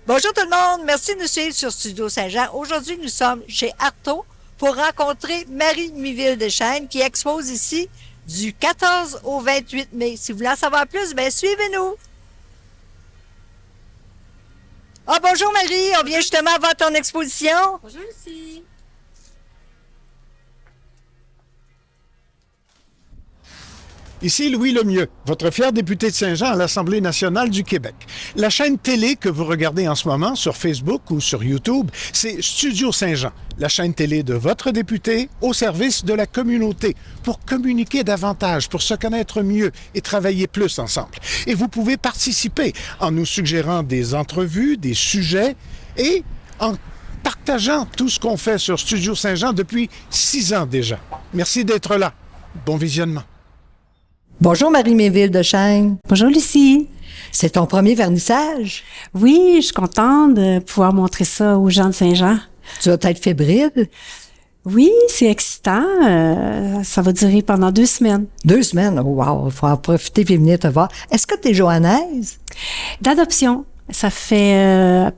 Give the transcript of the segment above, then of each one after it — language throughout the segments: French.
Bonjour tout le monde, merci de nous suivre sur Studio Saint-Jean. Aujourd'hui, nous sommes chez Artaud pour rencontrer Marie Miville-Deschênes qui expose ici du 14 au 28 mai. Si vous voulez en savoir plus, bien suivez-nous. Ah, bonjour Marie, on vient justement voir ton exposition. Bonjour Lucie. Ici Louis Lemieux, votre fier député de Saint-Jean à l'Assemblée nationale du Québec. La chaîne télé que vous regardez en ce moment sur Facebook ou sur YouTube, c'est Studio Saint-Jean, la chaîne télé de votre député au service de la communauté pour communiquer davantage, pour se connaître mieux et travailler plus ensemble. Et vous pouvez participer en nous suggérant des entrevues, des sujets et en partageant tout ce qu'on fait sur Studio Saint-Jean depuis 6 ans déjà. Merci d'être là. Bon visionnement. Bonjour Marie Miville-Deschênes. Bonjour Lucie. C'est ton premier vernissage. Oui, je suis contente de pouvoir montrer ça aux gens de Saint-Jean. Tu vas être fébrile. Oui, c'est excitant. Ça va durer pendant 2 semaines. 2 semaines? Oh, wow, il faut en profiter et venir te voir. Est-ce que tu es johannaise? D'adoption. Ça fait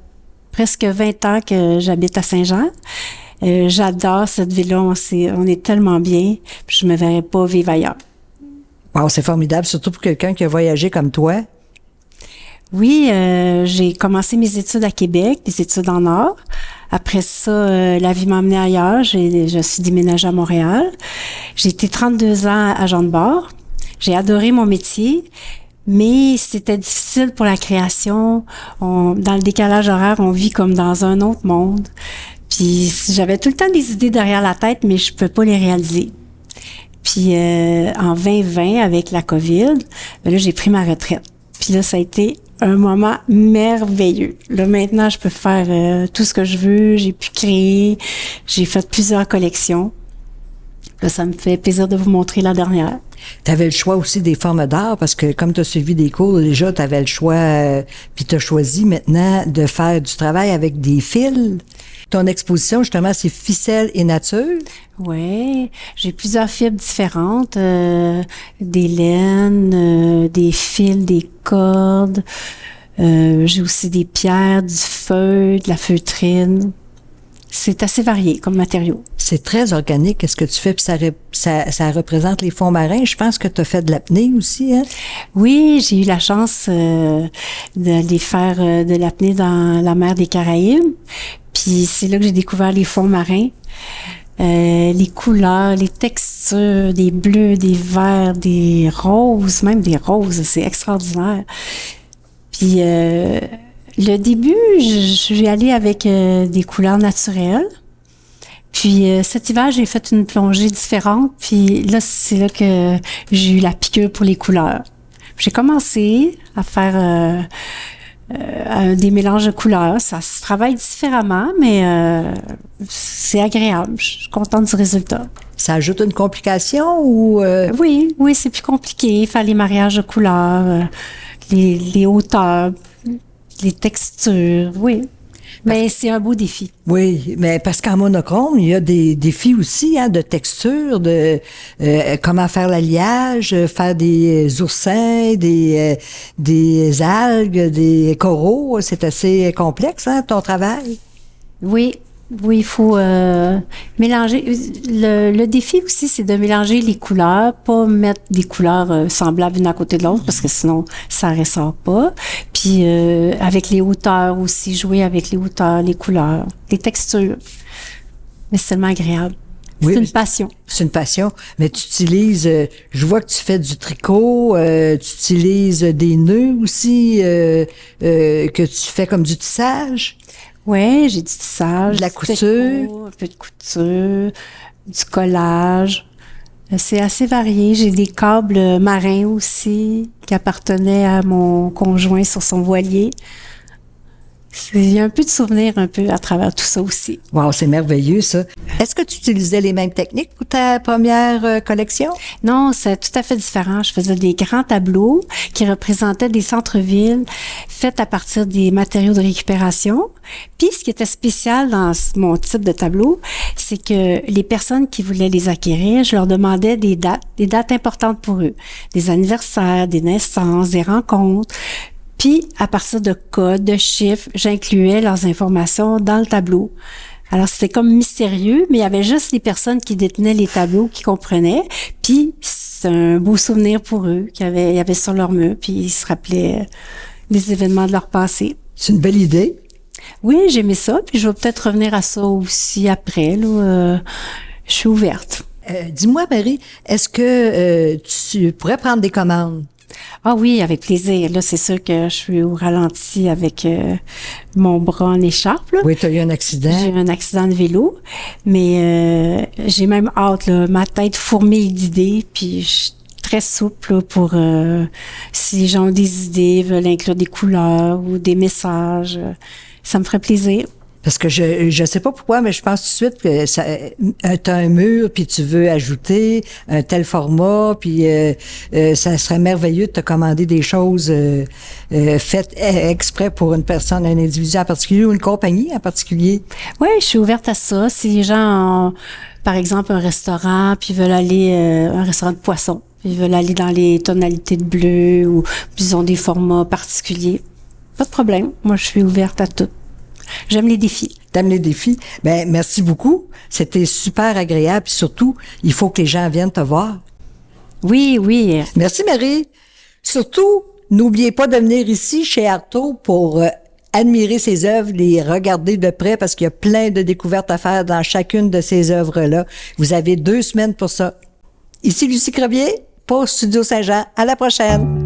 presque 20 ans que j'habite à Saint-Jean. J'adore cette ville-là. On est tellement bien. Puis je me verrais pas vivre ailleurs. Wow, c'est formidable, surtout pour quelqu'un qui a voyagé comme toi. Oui, j'ai commencé mes études à Québec, des études en art. Après ça, la vie m'a emmenée ailleurs. Je suis déménagée à Montréal. J'ai été 32 ans à Jean de Bord. J'ai adoré mon métier, mais c'était difficile pour la création. Dans le décalage horaire, on vit comme dans un autre monde. Puis j'avais tout le temps des idées derrière la tête, mais je peux pas les réaliser. Puis en 2020, avec la COVID, là, j'ai pris ma retraite. Puis là, ça a été un moment merveilleux. Là, maintenant, je peux faire tout ce que je veux. J'ai pu créer. J'ai fait plusieurs collections. Là, ça me fait plaisir de vous montrer la dernière. Tu avais le choix aussi des formes d'art parce que comme tu as suivi des cours, déjà, tu avais le choix, puis tu as choisi maintenant de faire du travail avec des fils. Ton exposition, justement, c'est ficelle et nature. Oui, j'ai plusieurs fibres différentes, des laines, des fils, des cordes. J'ai aussi des pierres, du feutre, de la feutrine. C'est assez varié comme matériau. C'est très organique, qu'est-ce que tu fais, puis ça représente les fonds marins. Je pense que tu as fait de l'apnée aussi, hein? Oui, j'ai eu la chance d'aller faire de l'apnée dans la mer des Caraïbes. Puis c'est là que j'ai découvert les fonds marins. Les couleurs, les textures, des bleus, des verts, des roses, même des roses, c'est extraordinaire. Puis le début, je suis allée avec des couleurs naturelles. Puis cet hiver, j'ai fait une plongée différente. Puis là, c'est là que j'ai eu la piqûre pour les couleurs. J'ai commencé à faire des mélanges de couleurs. Ça se travaille différemment, mais c'est agréable. Je suis contente du résultat. Ça ajoute une complication ou... Oui, c'est plus compliqué. Faire les mariages de couleurs, les hauteurs, les textures, oui. Mais c'est un beau défi. Oui, mais parce qu'en monochrome, il y a des défis aussi, hein, de texture, de comment faire l'alliage, faire des oursins, des algues, des coraux. C'est assez complexe, hein, ton travail. Oui, il faut mélanger. Le défi aussi, c'est de mélanger les couleurs, pas mettre des couleurs semblables l'une à côté de l'autre, parce que sinon, ça ressort pas. Puis avec les hauteurs aussi, jouer avec les hauteurs, les couleurs, les textures. Mais c'est tellement agréable. Oui, c'est une passion. C'est une passion. Mais tu utilises, je vois que tu fais du tricot, tu utilises des nœuds aussi, que tu fais comme du tissage. Oui, j'ai du tissage. De la couture. Tricot, un peu de couture, du collage. C'est assez varié. J'ai des câbles marins aussi qui appartenaient à mon conjoint sur son voilier. Il y a un peu de souvenirs un peu à travers tout ça aussi. Wow, c'est merveilleux ça. Est-ce que tu utilisais les mêmes techniques pour ta première collection? Non, c'est tout à fait différent. Je faisais des grands tableaux qui représentaient des centres-villes faits à partir des matériaux de récupération. Puis, ce qui était spécial dans mon type de tableau, c'est que les personnes qui voulaient les acquérir, je leur demandais des dates importantes pour eux. Des anniversaires, des naissances, des rencontres. Puis, à partir de codes, de chiffres, j'incluais leurs informations dans le tableau. Alors, c'était comme mystérieux, mais il y avait juste les personnes qui détenaient les tableaux qui comprenaient. Puis, c'est un beau souvenir pour eux qu'il y avait sur leur mur, puis ils se rappelaient des événements de leur passé. C'est une belle idée. Oui, j'aimais ça, puis je vais peut-être revenir à ça aussi après. Là, je suis ouverte. Dis-moi, Marie, est-ce que tu pourrais prendre des commandes? Ah oui, avec plaisir. Là, c'est sûr que je suis au ralenti avec mon bras en écharpe. Là. Oui, tu as eu un accident. J'ai eu un accident de vélo, mais j'ai même hâte. Là, ma tête fourmille d'idées, puis je suis très souple là, pour si les gens ont des idées, veulent inclure des couleurs ou des messages. Ça me ferait plaisir. Parce que je sais pas pourquoi, mais je pense tout de suite que t'as un mur, puis tu veux ajouter un tel format, puis ça serait merveilleux de te commander des choses faites exprès pour une personne, un individu en particulier ou une compagnie en particulier. Oui, je suis ouverte à ça. Si les gens ont, par exemple, un restaurant, puis veulent aller, un restaurant de poisson, puis ils veulent aller dans les tonalités de bleu ou puis ils ont des formats particuliers, pas de problème. Moi, je suis ouverte à tout. J'aime les défis. T'aimes les défis? Ben, merci beaucoup. C'était super agréable. Puis surtout, il faut que les gens viennent te voir. Oui, oui. Merci, Marie. Surtout, n'oubliez pas de venir ici, chez Artaud, pour admirer ses œuvres, les regarder de près, parce qu'il y a plein de découvertes à faire dans chacune de ces œuvres-là. Vous avez 2 semaines pour ça. Ici Lucie Crevier, pour Studio Saint-Jean. À la prochaine.